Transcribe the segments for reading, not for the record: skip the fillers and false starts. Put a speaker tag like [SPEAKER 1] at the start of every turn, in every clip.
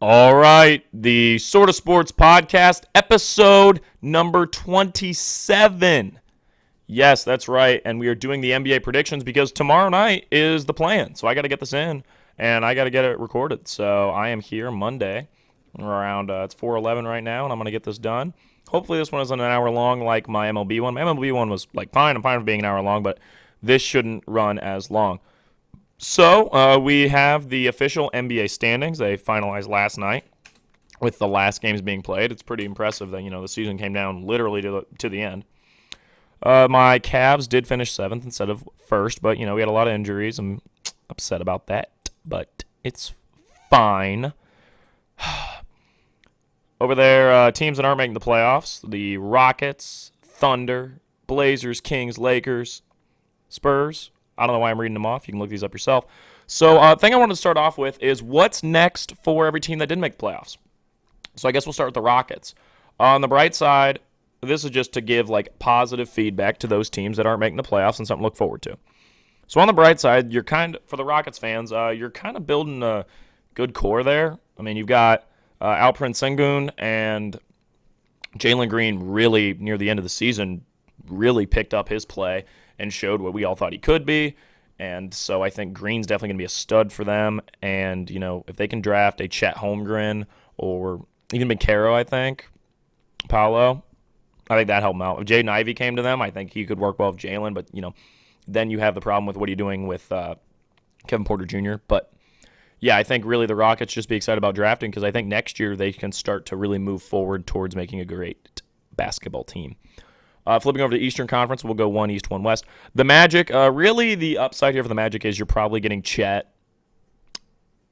[SPEAKER 1] All right, the Sort of Sports Podcast, episode number 27. Yes, that's right. And we are doing the NBA predictions because tomorrow night is the plan. So I got to get this in and I got to get it recorded. So I am here Monday around, it's 4:11 right now, and I'm going to get this done. Hopefully, this one isn't an hour long like my MLB one. My MLB one was like fine. I'm fine with being an hour long, but this shouldn't run as long. So we have the official NBA standings. They finalized last night with the last games being played. It's pretty impressive that the season came down literally to the end. My Cavs did finish seventh instead of first, but we had a lot of injuries. I'm upset about that, but it's fine. Over there, teams that aren't making the playoffs: the Rockets, Thunder, Blazers, Kings, Lakers, Spurs. I don't know why I'm reading them off. You can look these up yourself. So, thing I wanted to start off with is what's next for every team that didn't make the playoffs. So, I guess we'll start with the Rockets. On the bright side, this is just to give like positive feedback to those teams that aren't making the playoffs and something to look forward to. So, on the bright side, for the Rockets fans, you're kind of building a good core there. I mean, you've got Alperen Sengun and Jalen Green really near the end of the season really picked up his play and showed what we all thought he could be. And so I think Green's definitely going to be a stud for them. And, if they can draft a Chet Holmgren or even McCarroll, I think, Paolo, I think that helped them out. If Jaden Ivey came to them, I think he could work well with Jalen. But, then you have the problem with what are you doing with Kevin Porter Jr. But, yeah, I think really the Rockets just be excited about drafting because I think next year they can start to really move forward towards making a great basketball team. Flipping over to the Eastern Conference, we'll go one East, one West. The Magic, really the upside here for the Magic is you're probably getting Chet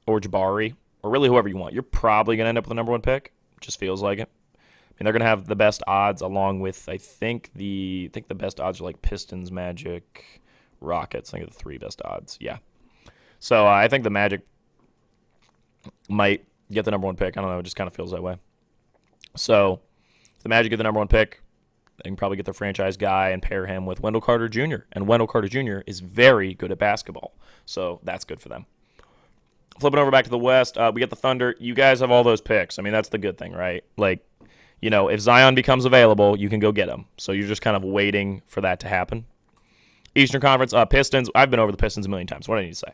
[SPEAKER 1] or Jabari or really whoever you want. You're probably going to end up with the number one pick. Just feels like it. I mean, they're going to have the best odds along with, I think the best odds are like Pistons, Magic, Rockets. I think the three best odds. Yeah. So I think the Magic might get the number one pick. I don't know. It just kind of feels that way. So if the Magic get the number one pick, they can probably get their franchise guy and pair him with Wendell Carter Jr. And Wendell Carter Jr. is very good at basketball. So that's good for them. Flipping over back to the West, we get the Thunder. You guys have all those picks. I mean, that's the good thing, right? Like, if Zion becomes available, you can go get him. So you're just kind of waiting for that to happen. Eastern Conference, Pistons. I've been over the Pistons a million times. What do I need to say?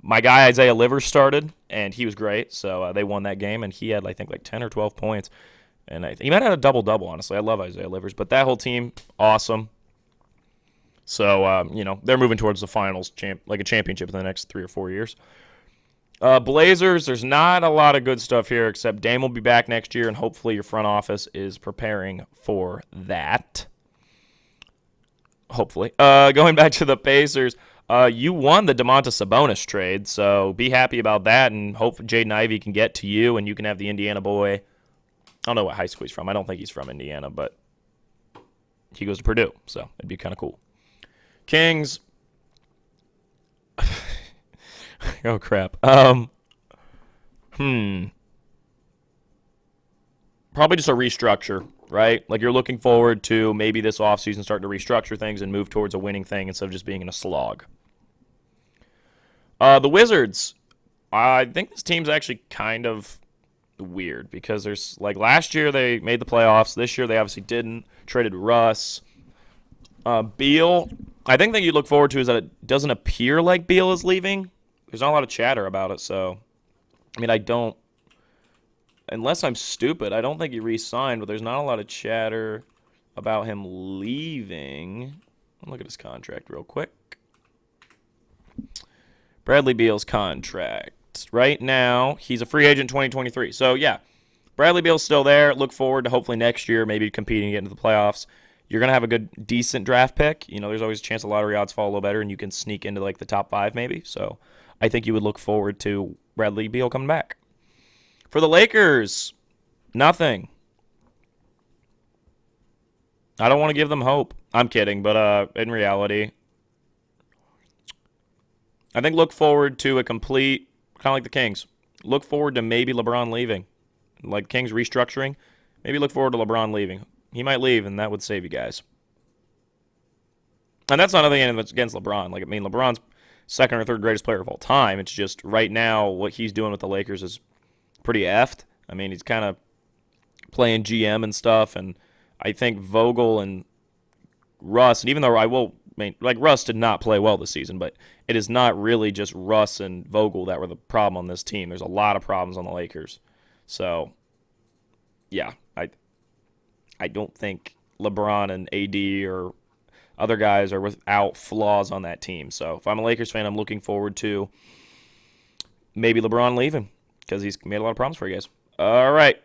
[SPEAKER 1] My guy Isaiah Livers started, and he was great. So they won that game, and he had, I think, like 10 or 12 points. And he might have had a double-double, honestly. I love Isaiah Livers. But that whole team, awesome. So, they're moving towards the finals, like a championship in the next 3 or 4 years. Blazers, there's not a lot of good stuff here, except Dame will be back next year, and hopefully your front office is preparing for that. Hopefully. Going back to the Pacers, you won the Domantas Sabonis trade, so be happy about that, and hope Jaden Ivey can get to you, and you can have the Indiana boy. I don't know what high school he's from. I don't think he's from Indiana, but he goes to Purdue, so it'd be kind of cool. Kings. Oh, crap. Probably just a restructure, right? Like you're looking forward to maybe this offseason starting to restructure things and move towards a winning thing instead of just being in a slog. The Wizards. I think this team's actually kind of weird because there's like last year they made the playoffs. This year they obviously didn't. Traded Russ. Beal. I think that you look forward to is that it doesn't appear like Beal is leaving. There's not a lot of chatter about it, so I mean unless I'm stupid, I don't think he re-signed, but there's not a lot of chatter about him leaving. Look at his contract real quick. Bradley Beal's contract. Right now, he's a free agent 2023. So, yeah, Bradley Beal's still there. Look forward to hopefully next year maybe competing to get into the playoffs. You're going to have a good, decent draft pick. There's always a chance the lottery odds fall a little better, and you can sneak into like the top 5 maybe. So, I think you would look forward to Bradley Beal coming back. For the Lakers, nothing. I don't want to give them hope. I'm kidding, but in reality, I think look forward to a complete, kind of like the Kings. Look forward to maybe LeBron leaving. Like Kings restructuring. Maybe look forward to LeBron leaving. He might leave, and that would save you guys. And that's not anything against LeBron. Like, I mean, LeBron's second or third greatest player of all time. It's just right now what he's doing with the Lakers is pretty effed. I mean, he's kind of playing GM and stuff, and I think Vogel and Russ, and even though Russ did not play well this season, but it is not really just Russ and Vogel that were the problem on this team. There's a lot of problems on the Lakers. So, yeah, I don't think LeBron and AD or other guys are without flaws on that team. So, if I'm a Lakers fan, I'm looking forward to maybe LeBron leaving because he's made a lot of problems for you guys. All right.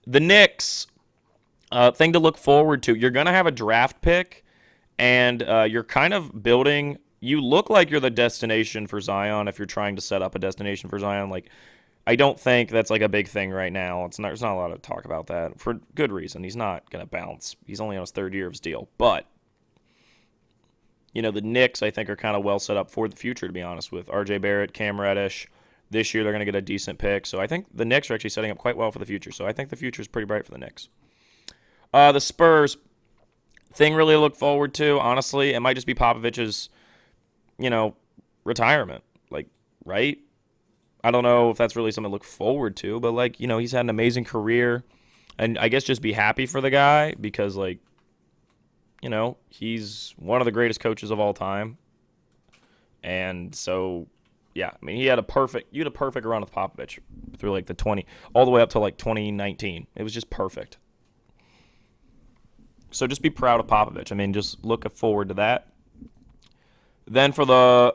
[SPEAKER 1] The Knicks, thing to look forward to. You're going to have a draft pick, and you're kind of building. You look like you're the destination for Zion if you're trying to set up a destination for Zion. Like, I don't think that's like a big thing right now. There's not a lot of talk about that for good reason. He's not going to bounce. He's only on his third year of his deal. But, the Knicks, I think, are kind of well set up for the future, to be honest, with R.J. Barrett, Cam Reddish. This year they're going to get a decent pick. So I think the Knicks are actually setting up quite well for the future. So I think the future is pretty bright for the Knicks. The Spurs, thing really to look forward to, honestly, it might just be Popovich's, retirement. Like, right? I don't know if that's really something to look forward to, but, he's had an amazing career. And I guess just be happy for the guy because, he's one of the greatest coaches of all time. And so, yeah, I mean, you had a perfect run with Popovich through, all the way up to, 2019. It was just perfect. So just be proud of Popovich. I mean, just look forward to that. Then for the...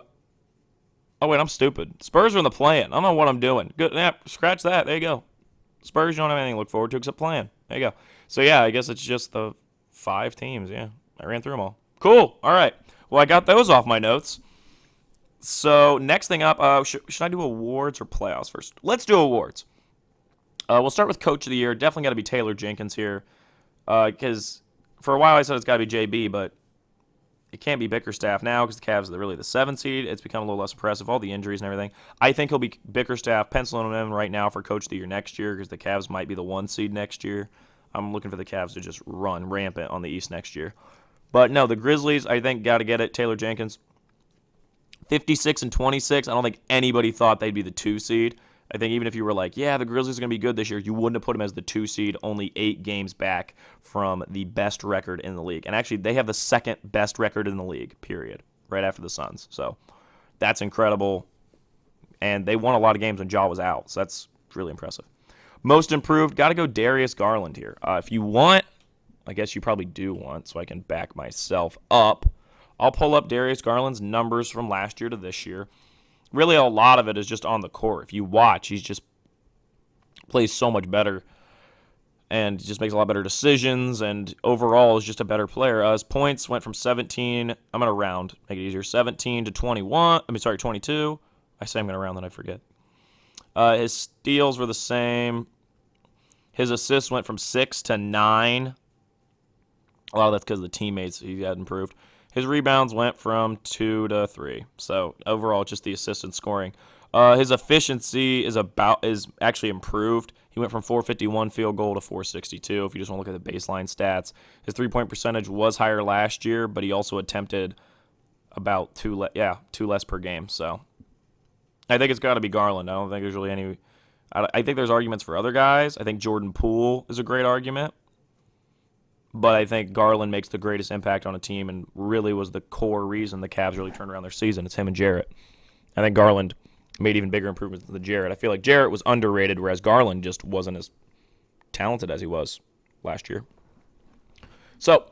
[SPEAKER 1] Oh, wait, I'm stupid. Spurs are in the play-in. I don't know what I'm doing. Good. Yeah, scratch that. There you go. Spurs, you don't have anything to look forward to except playing. There you go. So, yeah, I guess it's just the 5 teams. Yeah, I ran through them all. Cool. All right. Well, I got those off my notes. So, next thing up, should I do awards or playoffs first? Let's do awards. We'll start with Coach of the Year. Definitely got to be Taylor Jenkins here because for a while I said it's got to be JB, but it can't be Bickerstaff now because the Cavs are really the 7 seed. It's become a little less impressive, all the injuries and everything. I think he'll be Bickerstaff, penciling him in right now for Coach of the Year next year because the Cavs might be the 1 seed next year. I'm looking for the Cavs to just run rampant on the East next year. But no, the Grizzlies, I think, got to get it. Taylor Jenkins, 56 and 26. I don't think anybody thought they'd be the 2 seed. I think even if you were like, yeah, the Grizzlies are going to be good this year, you wouldn't have put them as the 2 seed, only 8 games back from the best record in the league. And actually, they have the 2nd best record in the league, period, right after the Suns. So that's incredible. And they won a lot of games when Ja was out, so that's really impressive. Most improved, got to go Darius Garland here. If you want, I guess you probably do want, so I can back myself up, I'll pull up Darius Garland's numbers from last year to this year. Really, a lot of it is just on the court. If you watch, he just plays so much better and just makes a lot better decisions and overall is just a better player. His points went from 17, I'm going to round, make it easier, 17 to 22. I say I'm going to round, then I forget. His steals were the same. His assists went from 6 to 9. A lot of that's because of the teammates he had improved. His rebounds went from 2 to 3. So overall, just the assist and scoring. His efficiency is actually improved. He went from 451 field goal to 462. If you just want to look at the baseline stats, his 3-point percentage was higher last year, but he also attempted about 2 less per game. So I think it's got to be Garland. I don't think there's really any. I think there's arguments for other guys. I think Jordan Poole is a great argument. But I think Garland makes the greatest impact on a team and really was the core reason the Cavs really turned around their season. It's him and Jarrett. I think Garland made even bigger improvements than Jarrett. I feel like Jarrett was underrated, whereas Garland just wasn't as talented as he was last year. So,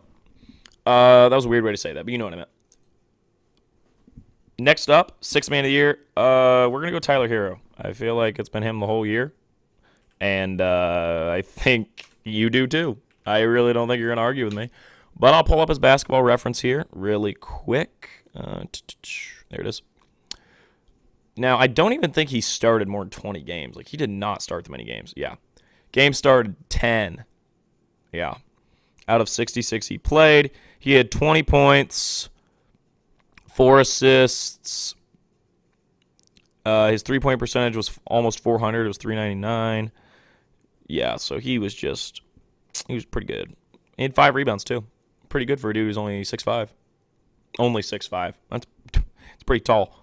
[SPEAKER 1] that was a weird way to say that, but you know what I meant. Next up, 6th man of the year, we're going to go Tyler Hero. I feel like it's been him the whole year, and I think you do too. I really don't think you're going to argue with me. But I'll pull up his basketball reference here really quick. There it is. Now, I don't even think he started more than 20 games. He did not start that many games. Yeah. Game started 10. Yeah. Out of 66 he played. He had 20 points, 4 assists. His 3-point percentage was almost 400. It was 399. Yeah, so he was pretty good. He had 5 rebounds, too. Pretty good for a dude who's only 6'5". Only 6'5". It's pretty tall.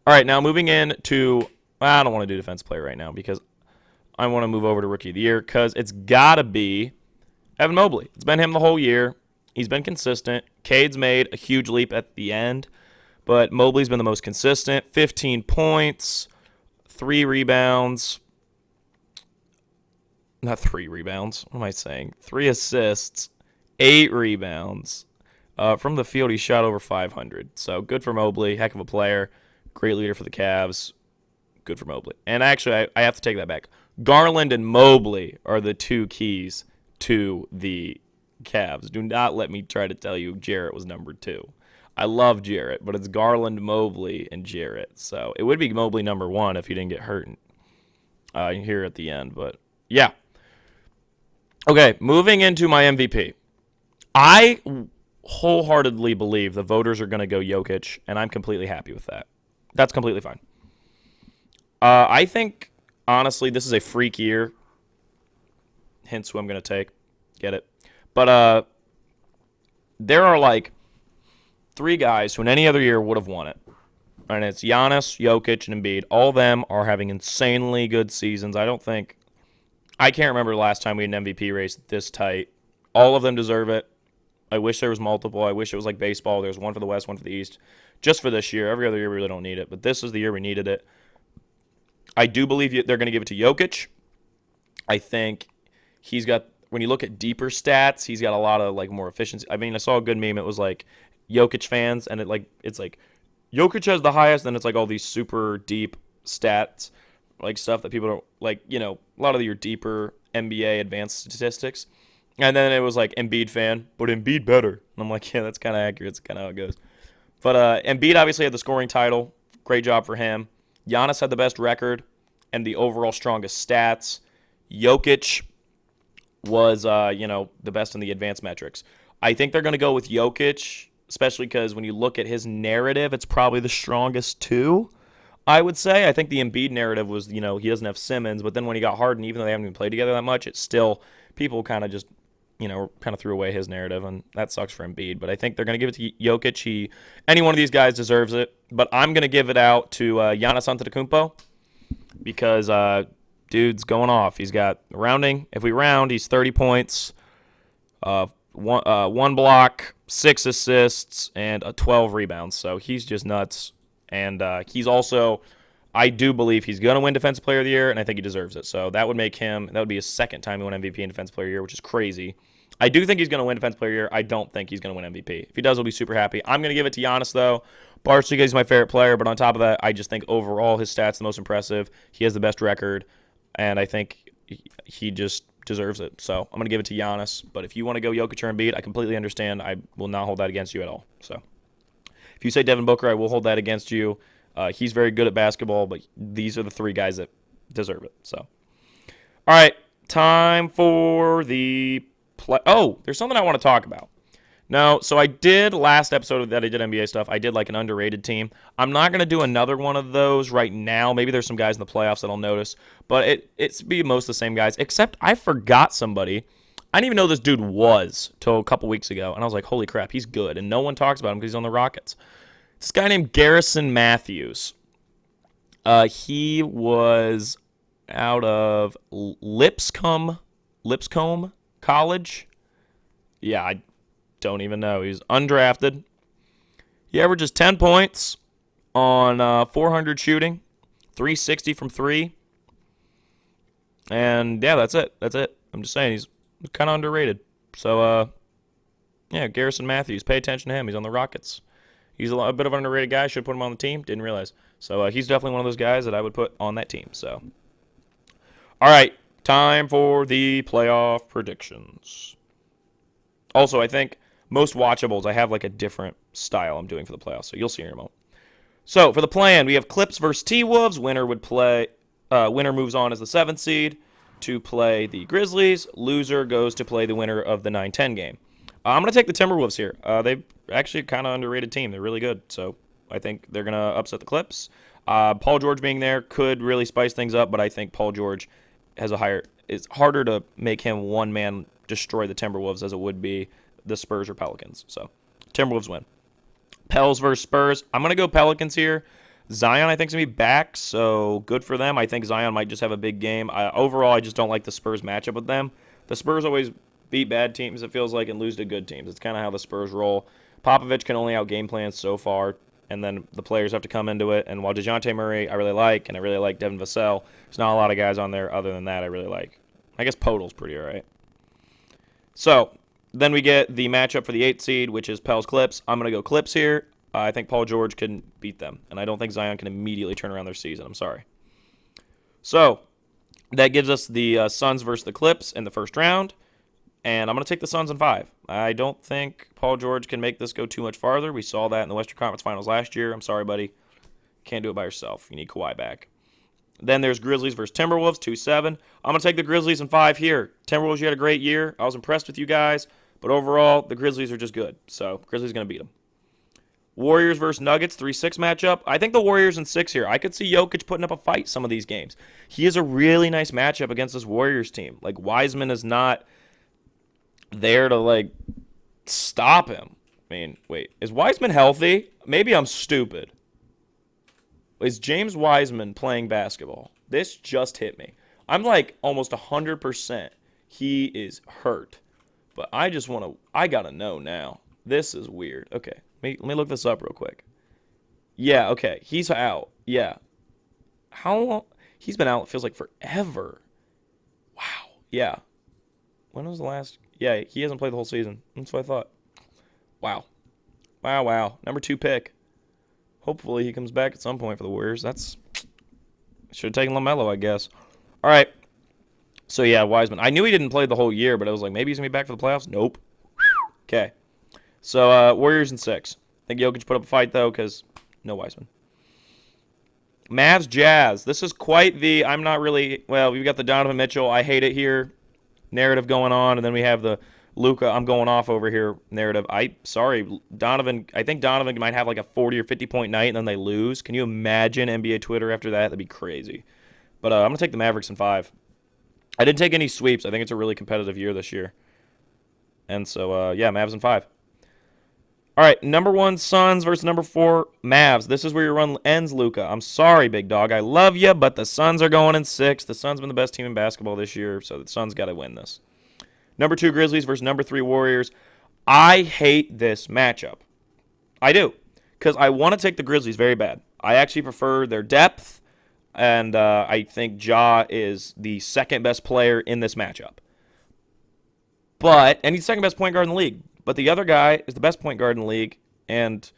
[SPEAKER 1] All right, now moving in to... I don't want to do defensive player right now because I want to move over to rookie of the year because it's got to be Evan Mobley. It's been him the whole year. He's been consistent. Cade's made a huge leap at the end, but Mobley's been the most consistent. 15 points, 3 rebounds. Not 3 rebounds. What am I saying? 3 assists, 8 rebounds. From the field, he shot over 500. So good for Mobley. Heck of a player. Great leader for the Cavs. Good for Mobley. And actually, I have to take that back. Garland and Mobley are the 2 keys to the Cavs. Do not let me try to tell you Jarrett was number 2. I love Jarrett, but it's Garland, Mobley, and Jarrett. So it would be Mobley number 1 if he didn't get hurt here at the end. But yeah. Okay, moving into my MVP. I wholeheartedly believe the voters are going to go Jokic, and I'm completely happy with that. That's completely fine. I think, honestly, this is a freak year. Hence who I'm going to take. Get it? But there are like 3 guys who in any other year would have won it. And it's Giannis, Jokic, and Embiid. All of them are having insanely good seasons. I can't remember the last time we had an MVP race this tight. All of them deserve it. I wish there was multiple. I wish it was like baseball. There's one for the West, one for the East. Just for this year. Every other year we really don't need it. But this is the year we needed it. I do believe they're going to give it to Jokic. I think he's got, when you look at deeper stats, he's got a lot of like more efficiency. I mean, I saw a good meme. It was like Jokic fans, and it's like Jokic has the highest, and it's like all these super deep stats, like stuff that people don't like. A lot of your deeper NBA advanced statistics. And then it was like Embiid fan, but Embiid better. And I'm like, yeah, that's kind of accurate. It's kind of how it goes. But Embiid obviously had the scoring title. Great job for him. Giannis had the best record and the overall strongest stats. Jokic was, the best in the advanced metrics. I think they're going to go with Jokic, especially because when you look at his narrative, it's probably the strongest too, I would say. I think the Embiid narrative was, he doesn't have Simmons, but then when he got Harden, even though they haven't even played together that much, it's still, people kind of just, threw away his narrative, and that sucks for Embiid. But I think they're going to give it to Jokic. Any one of these guys deserves it, but I'm going to give it out to Giannis Antetokounmpo because dude's going off. He's got rounding. If we round, he's 30 points, one block, 6 assists, and 12 rebounds. So he's just nuts. And he's also, I do believe he's going to win Defensive Player of the Year, and I think he deserves it. So that would be his second time he won MVP and Defensive Player of the Year, which is crazy. I do think he's going to win Defensive Player of the Year. I don't think he's going to win MVP. If he does, I'll be super happy. I'm going to give it to Giannis, though. Partially because he's my favorite player, but on top of that, I just think overall his stats are the most impressive. He has the best record, and I think he just deserves it. So I'm going to give it to Giannis. But if you want to go Jokic or Embiid, I completely understand. I will not hold that against you at all. So if you say Devin Booker, I will hold that against you. He's very good at basketball, but these are the 3 guys that deserve it. So, all right, time for the play. Oh, there's something I want to talk about. No, so I did last episode that I did NBA stuff. I did like an underrated team. I'm not going to do another one of those right now. Maybe there's some guys in the playoffs that I'll notice, but it's be most of the same guys, except I forgot somebody. I didn't even know this dude was till a couple weeks ago, and I was like, holy crap, he's good, and no one talks about him because he's on the Rockets. This guy named Garrison Matthews. He was out of Lipscomb College. Yeah, I don't even know. He's undrafted. He averages 10 points on 400 shooting, 360 from 3. And, yeah, that's it. I'm just saying he's kind of underrated. So, Garrison Matthews. Pay attention to him. He's on the Rockets. He's a bit of an underrated guy. Should have put him on the team. Didn't realize. So he's definitely one of those guys that I would put on that team. So, all right, time for the playoff predictions. Also, I think most watchables, I have like a different style I'm doing for the playoffs. So you'll see in a moment. So for the plan, we have Clips versus T-Wolves. Winner moves on as the 7th seed to play the Grizzlies. Loser goes to play the winner of the 9-10 game. I'm going to take the Timberwolves here. They're actually kind of underrated team. They're really good. So I think they're going to upset the Clips. Paul George being there could really spice things up, but I think Paul George has it's harder to make him one man destroy the Timberwolves as it would be the Spurs or Pelicans. So Timberwolves win. Pels versus Spurs. I'm going to go Pelicans here. Zion, I think, is going to be back, so good for them. I think Zion might just have a big game. Overall, I just don't like the Spurs matchup with them. The Spurs always beat bad teams, it feels like, and lose to good teams. It's kind of how the Spurs roll. Popovich can only out-game plan so far, and then the players have to come into it. And while DeJounte Murray I really like, and I really like Devin Vassell, there's not a lot of guys on there other than that I really like. I guess Podol's pretty all right. So then we get the matchup for the 8th seed, which is Pels Clips. I'm going to go Clips here. I think Paul George can beat them, and I don't think Zion can immediately turn around their season. I'm sorry. So that gives us the Suns versus the Clips in the first round, and I'm going to take the Suns in 5. I don't think Paul George can make this go too much farther. We saw that in the Western Conference Finals last year. I'm sorry, buddy. Can't do it by yourself. You need Kawhi back. Then there's Grizzlies versus Timberwolves, 2-7. I'm going to take the Grizzlies in 5 here. Timberwolves, you had a great year. I was impressed with you guys, but overall, the Grizzlies are just good. So Grizzlies going to beat them. Warriors versus Nuggets, 3-6 matchup. I think the Warriors in 6 here. I could see Jokic putting up a fight some of these games. He is a really nice matchup against this Warriors team. Like, Wiseman is not there to, stop him. I mean, wait, is Wiseman healthy? Maybe I'm stupid. Is James Wiseman playing basketball? This just hit me. I'm almost 100% he is hurt. But I got to know now. This is weird. Okay. Let me look this up real quick. Yeah, okay. He's out. Yeah. How long? He's been out, it feels like forever. Wow. Yeah. When was the last? Yeah, he hasn't played the whole season. That's what I thought. Wow. Wow. Number 2 pick. Hopefully he comes back at some point for the Warriors. Should have taken LaMelo, I guess. All right. So, yeah, Wiseman. I knew he didn't play the whole year, but I was like, maybe he's going to be back for the playoffs. Nope. Okay. So, Warriors in 6. I think Jokic put up a fight, though, because no Wiseman. Mavs Jazz. This is quite the we've got the Donovan Mitchell, I hate it here narrative going on, and then we have the Luka, I'm going off over here narrative. Donovan, I think Donovan might have a 40 or 50 point night, and then they lose. Can you imagine NBA Twitter after that? That'd be crazy. But I'm going to take the Mavericks in 5. I didn't take any sweeps. I think it's a really competitive year this year. And so, Mavs in 5. All right, number 1 Suns versus number 4 Mavs. This is where your run ends, Luka. I'm sorry, big dog. I love you, but the Suns are going in 6. The Suns have been the best team in basketball this year, so the Suns got to win this. Number 2 Grizzlies versus number 3 Warriors. I hate this matchup. I do, because I want to take the Grizzlies very bad. I actually prefer their depth, and I think Ja is the second best player in this matchup. And he's the second best point guard in the league. But the other guy is the best point guard in the league and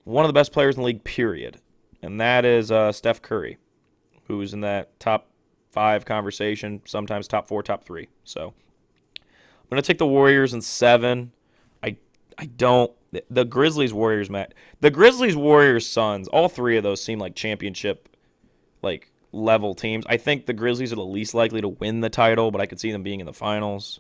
[SPEAKER 1] one of the best players in the league, period. And that is Steph Curry, who's in that top 5 conversation, sometimes top 4, top 3. So I'm going to take the Warriors in 7. I don't – the Grizzlies-Warriors match – the Grizzlies-Warriors-Suns, all 3 of those seem like championship, level teams. I think the Grizzlies are the least likely to win the title, but I could see them being in the finals.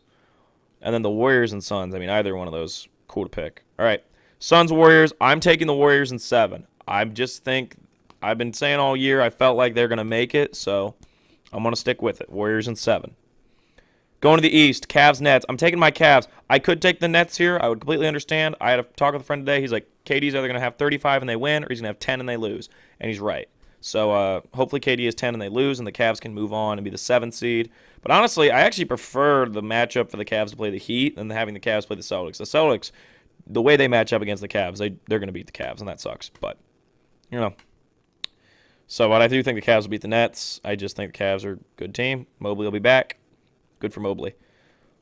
[SPEAKER 1] And then the Warriors and Suns, either one of those, cool to pick. All right, Suns-Warriors, I'm taking the Warriors in 7. I just think, I've been saying all year, I felt like they're going to make it, so I'm going to stick with it. Warriors in 7. Going to the East, Cavs-Nets. I'm taking my Cavs. I could take the Nets here. I would completely understand. I had a talk with a friend today. He's like, KD's either going to have 35 and they win, or he's going to have 10 and they lose. And he's right. So hopefully KD is 10 and they lose, and the Cavs can move on and be the 7th seed. But honestly, I actually prefer the matchup for the Cavs to play the Heat than having the Cavs play the Celtics. The Celtics, the way they match up against the Cavs, they're going to beat the Cavs, and that sucks. But, So I do think the Cavs will beat the Nets. I just think the Cavs are a good team. Mobley will be back. Good for Mobley.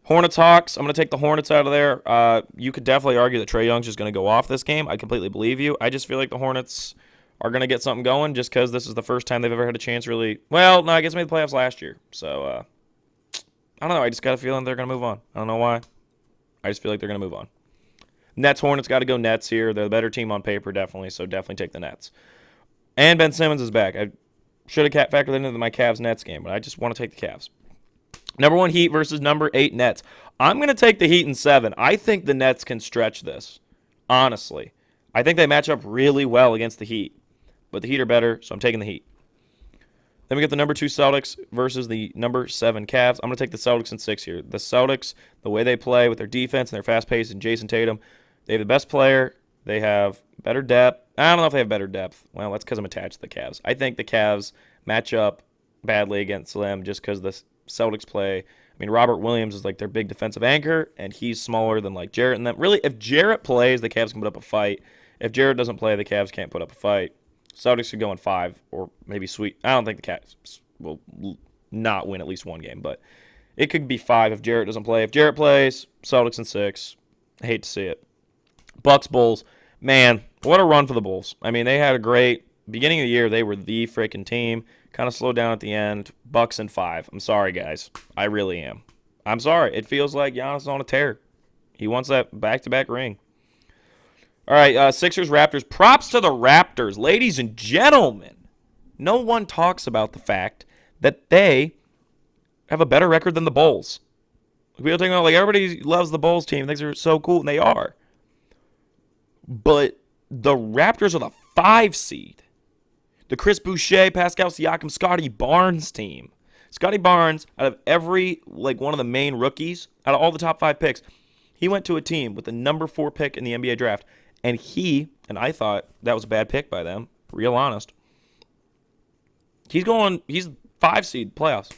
[SPEAKER 1] Hornets Hawks. I'm going to take the Hornets out of there. You could definitely argue that Trae Young's just going to go off this game. I completely believe you. I just feel like the Hornets are going to get something going just because this is the first time they've ever had a chance really. Well, no, I guess they made the playoffs last year. So, I don't know. I just got a feeling they're going to move on. I don't know why. I just feel like they're going to move on. Nets, Hornets, got to go Nets here. They're the better team on paper, definitely. So definitely take the Nets. And Ben Simmons is back. I should have factored into my Cavs-Nets game, but I just want to take the Cavs. Number 1 Heat versus number 8 Nets. I'm going to take the Heat in 7. I think the Nets can stretch this, honestly. I think they match up really well against the Heat. But the Heat are better, so I'm taking the Heat. Then we get the number 2 Celtics versus the number 7 Cavs. I'm going to take the Celtics in 6 here. The Celtics, the way they play with their defense and their fast pace and Jason Tatum, they have the best player. They have better depth. I don't know if they have better depth. Well, that's because I'm attached to the Cavs. I think the Cavs match up badly against them just because the Celtics play. I mean, Robert Williams is like their big defensive anchor, and he's smaller than like Jarrett and them. Really, if Jarrett plays, the Cavs can put up a fight. If Jarrett doesn't play, the Cavs can't put up a fight. Celtics could go in 5 or maybe sweep. I don't think the Cavs will not win at least one game, but it could be 5 if Jarrett doesn't play. If Jarrett plays, Celtics in 6. I hate to see it. Bucks, Bulls. Man, what a run for the Bulls. I mean, they had a great beginning of the year. They were the freaking team. Kind of slowed down at the end. Bucks in 5. I'm sorry, guys. I really am. I'm sorry. It feels like Giannis is on a tear. He wants that back-to-back ring. All right, Sixers, Raptors. Props to the Raptors. Ladies and gentlemen, no one talks about the fact that they have a better record than the Bulls. People are talking about, like, everybody loves the Bulls team. Thinks they're so cool, and they are. But the Raptors are the 5 seed. The Chris Boucher, Pascal Siakam, Scotty Barnes team. Scotty Barnes, out of every, like, one of the main rookies, out of all the top 5 picks, he went to a team with the number 4 pick in the NBA draft. And I thought that was a bad pick by them, real honest. He's 5 seed playoffs.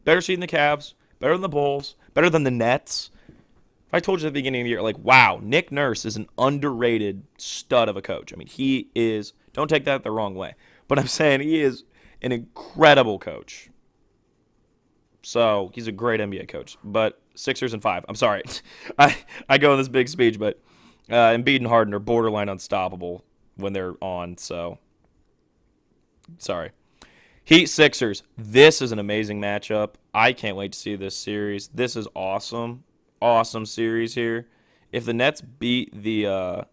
[SPEAKER 1] Better seed than the Cavs, better than the Bulls, better than the Nets. If I told you at the beginning of the year, like, wow, Nick Nurse is an underrated stud of a coach. I mean, he is, don't take that the wrong way, but I'm saying he is an incredible coach. So he's a great NBA coach, but Sixers in 5. I'm sorry. I go in this big speech, but Embiid and Harden are borderline unstoppable when they're on, so sorry. Heat, Sixers. This is an amazing matchup. I can't wait to see this series. This is awesome. Awesome series here. If the Nets beat the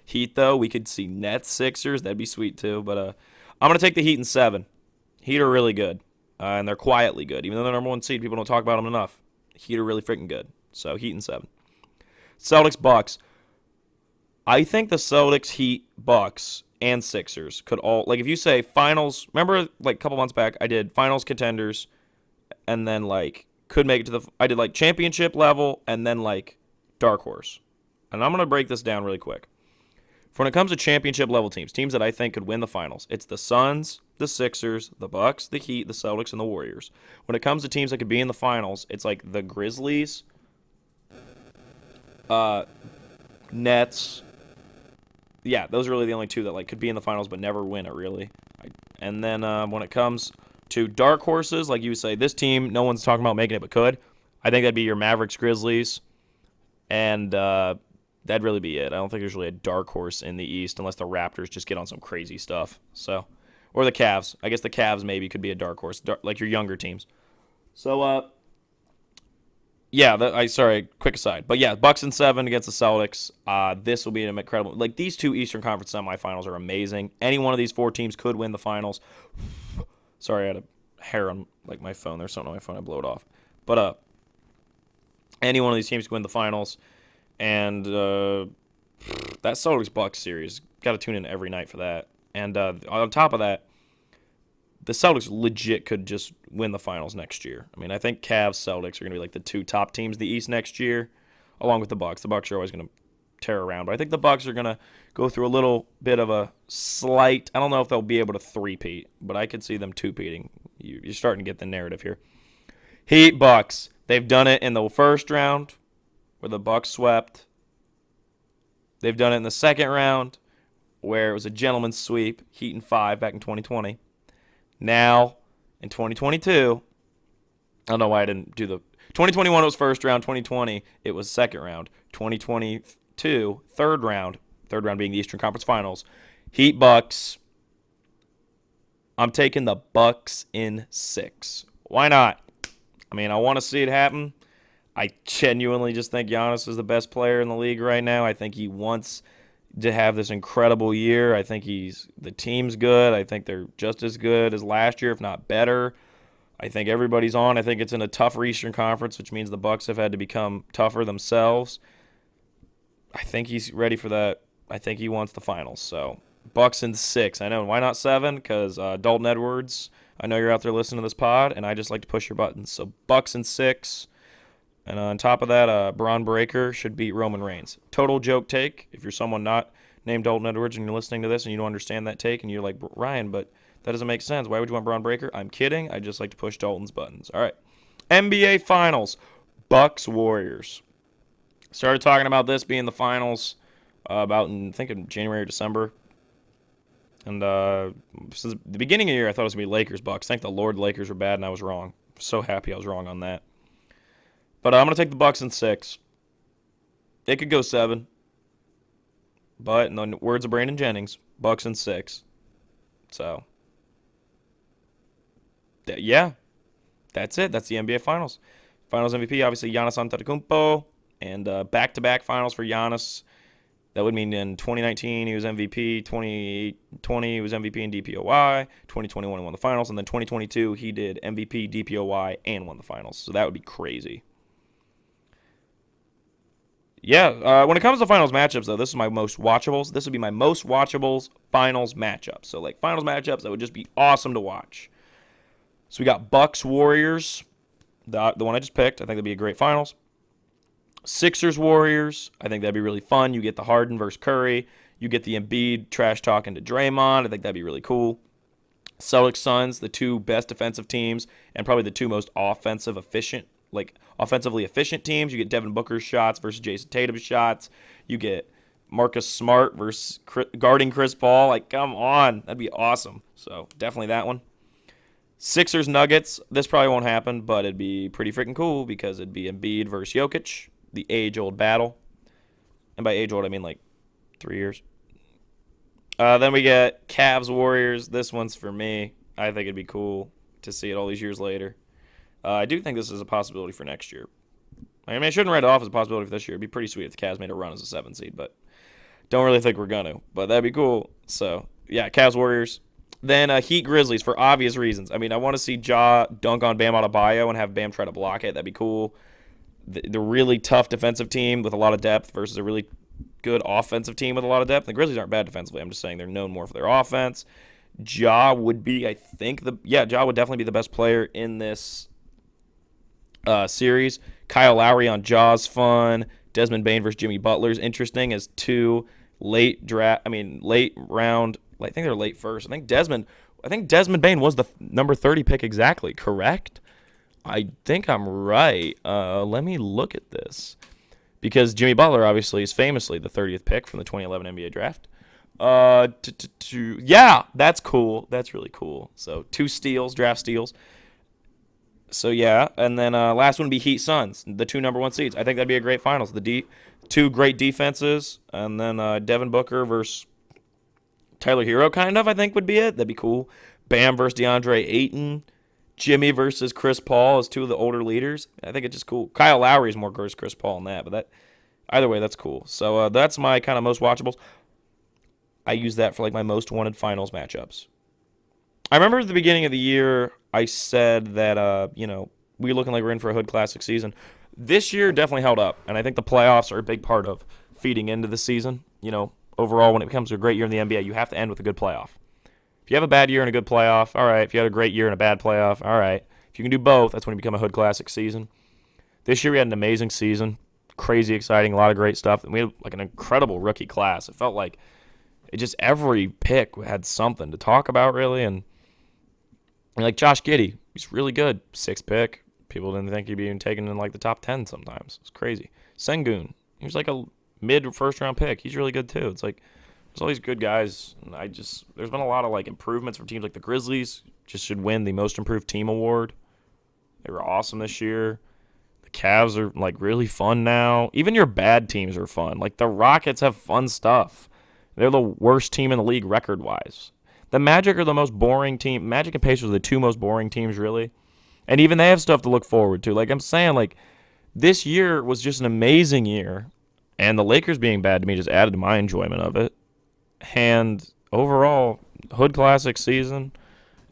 [SPEAKER 1] Heat, though, we could see Nets, Sixers. That'd be sweet, too. But I'm going to take the Heat in 7. Heat are really good, and they're quietly good. Even though they're number 1 seed, people don't talk about them enough. Heat are really freaking good. So Heat in 7. Celtics, Bucks. I think the Celtics, Heat, Bucks, and Sixers could all, like, if you say finals, remember, like, a couple months back, I did finals contenders, and then, like, could make it to I did, like, championship level, and then, like, dark horse. And I'm going to break this down really quick. When it comes to championship level teams that I think could win the finals, it's the Suns, the Sixers, the Bucks, the Heat, the Celtics, and the Warriors. When it comes to teams that could be in the finals, it's like the Grizzlies, Nets. Yeah, those are really the only 2 that, like, could be in the finals but never win it, really. And then when it comes to dark horses, like you would say, this team, no one's talking about making it but could. I think that'd be your Mavericks, Grizzlies, and that'd really be it. I don't think there's really a dark horse in the East unless the Raptors just get on some crazy stuff. So, or the Cavs. I guess the Cavs maybe could be a dark horse, like your younger teams. So, yeah, sorry, quick aside. But yeah, Bucks in 7 against the Celtics. This will be an incredible. Like, these 2 Eastern Conference semifinals are amazing. Any one of these 4 teams could win the finals. Sorry, I had a hair on, like, my phone. There's something on my phone. I blew it off. But any one of these teams could win the finals. And that Celtics Bucks series, got to tune in every night for that. And on top of that, the Celtics legit could just win the finals next year. I mean, I think Cavs, Celtics are going to be like the 2 top teams of the East next year, along with the Bucks. The Bucks are always going to tear around, but I think the Bucks are going to go through a little bit of a slight. I don't know if they'll be able to 3-peat, but I could see them 2-peating. You're starting to get the narrative here. Heat, Bucks. They've done it in the first round, where the Bucks swept. They've done it in the second round, where it was a gentleman's sweep, Heat in 5 back in 2020. Now, in 2022, I don't know why I didn't do the 2021 was first round, 2020 it was second round, 2022 third round being the Eastern Conference Finals. Heat, Bucks. I'm taking the Bucks in 6. Why not? I mean, I want to see it happen. I genuinely just think Giannis is the best player in the league right now. I think he wants to have this incredible year. I think the team's good. I think they're just as good as last year, if not better. I think everybody's on. I think it's in a tougher Eastern Conference, which means the Bucks have had to become tougher themselves. I think he's ready for that. I think he wants the finals. So Bucks in 6. I know. Why not 7? Because Dalton Edwards, I know you're out there listening to this pod, and I just like to push your buttons. So Bucks in 6. And on top of that, Braun Breaker should beat Roman Reigns. Total joke take. If you're someone not named Dalton Edwards and you're listening to this and you don't understand that take and you're like, Ryan, but that doesn't make sense. Why would you want Braun Breaker? I'm kidding. I just like to push Dalton's buttons. All right. NBA Finals. Bucks Warriors. Started talking about this being the finals about in, I think, in January or December. And since the beginning of the year, I thought it was going to be Lakers Bucks. Thank the Lord Lakers were bad and I was wrong. So happy I was wrong on that. But I'm going to take the Bucks in 6. It could go 7. But in the words of Brandon Jennings, Bucks in 6. So, yeah, that's it. That's the NBA Finals. Finals MVP, obviously, Giannis Antetokounmpo. And back-to-back finals for Giannis. That would mean in 2019 he was MVP. 2020 he was MVP in DPOY. 2021 he won the finals. And then 2022 he did MVP, DPOY, and won the finals. So that would be crazy. Yeah, when it comes to finals matchups, though, this is my most watchables. This would be my most watchables finals matchup. So, like, finals matchups that would just be awesome to watch. So we got Bucks Warriors, the one I just picked. I think that'd be a great finals. Sixers Warriors, I think that'd be really fun. You get the Harden versus Curry. You get the Embiid trash talking to Draymond. I think that'd be really cool. Celtics Suns, the 2 best defensive teams and probably the 2 most offensively efficient teams. You get Devin Booker's shots versus Jason Tatum's shots. You get Marcus Smart versus guarding Chris Paul. Like, come on. That'd be awesome. So, definitely that one. Sixers Nuggets. This probably won't happen, but it'd be pretty freaking cool because it'd be Embiid versus Jokic, the age-old battle. And by age-old, I mean like 3 years. Then we get Cavs Warriors. This one's for me. I think it'd be cool to see it all these years later. I do think this is a possibility for next year. I mean, I shouldn't write it off as a possibility for this year. It'd be pretty sweet if the Cavs made a run as a 7 seed, but don't really think we're going to. But that'd be cool. So, yeah, Cavs Warriors. Then Heat Grizzlies for obvious reasons. I mean, I want to see Ja dunk on Bam Adebayo and have Bam try to block it. That'd be cool. The really tough defensive team with a lot of depth versus a really good offensive team with a lot of depth. The Grizzlies aren't bad defensively. I'm just saying they're known more for their offense. Ja would be, I think, Ja would definitely be the best player in this series. Kyle Lowry on Ja's fun. Desmond Bane versus Jimmy Butler's interesting as 2 late round. I think they're late first. I think Desmond Bane was the number 30 pick exactly, correct? I think I'm right. Let me look at this. Because Jimmy Butler, obviously, is famously the 30th pick from the 2011 NBA draft. Yeah, that's cool. That's really cool. So, 2 steals, draft steals. So, yeah. And then last one would be Heat Suns, the 2 number 1 seeds. I think that'd be a great finals. The 2 great defenses. And then Devin Booker versus Tyler Hero, kind of, I think would be it. That'd be cool. Bam versus DeAndre Ayton. Jimmy versus Chris Paul as 2 of the older leaders. I think it's just cool. Kyle Lowry is more versus Chris Paul than that, but either way, that's cool. So that's my kind of most watchables. I use that for like my most wanted finals matchups. I remember at the beginning of the year, I said that we looking like we're in for a Hood Classic season. This year definitely held up, and I think the playoffs are a big part of feeding into the season. Overall, when it comes to a great year in the NBA, you have to end with a good playoff. If you have a bad year and a good playoff, all right. If you had a great year and a bad playoff, all right. If you can do both, that's when you become a Hood Classic season. This year we had an amazing season, crazy exciting, a lot of great stuff. And we had like an incredible rookie class. It felt like every pick had something to talk about, really. And like Josh Giddey, he's really good. 6th pick. People didn't think he'd be even taken in like the top 10 sometimes. It's crazy. Sengun, he was like a mid-first round pick. He's really good too. It's like there's all these good guys. And there's been a lot of like improvements for teams like the Grizzlies. Just should win the Most Improved Team award. They were awesome this year. The Cavs are like really fun now. Even your bad teams are fun. Like the Rockets have fun stuff. They're the worst team in the league record-wise. The Magic are the most boring team. Magic and Pacers are the 2 most boring teams, really. And even they have stuff to look forward to. Like I'm saying, like this year was just an amazing year. And the Lakers being bad to me just added to my enjoyment of it. And overall, Hood Classic season.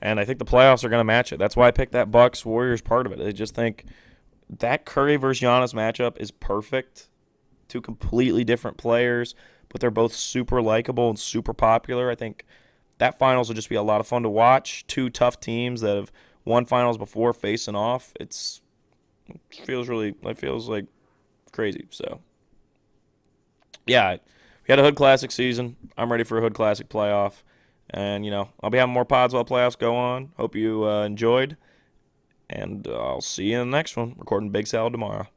[SPEAKER 1] And I think the playoffs are going to match it. That's why I picked that Bucks-Warriors part of it. I just think that Curry versus Giannis matchup is perfect. 2 completely different players, but they're both super likable and super popular. I think that finals will just be a lot of fun to watch. 2 tough teams that have won finals before facing off. It feels like crazy. So, yeah, we Got a Hood Classic season. I'm ready for a Hood Classic playoff. And, I'll be having more pods while playoffs go on. Hope you enjoyed. And I'll see you in the next one. Recording Big Salad tomorrow.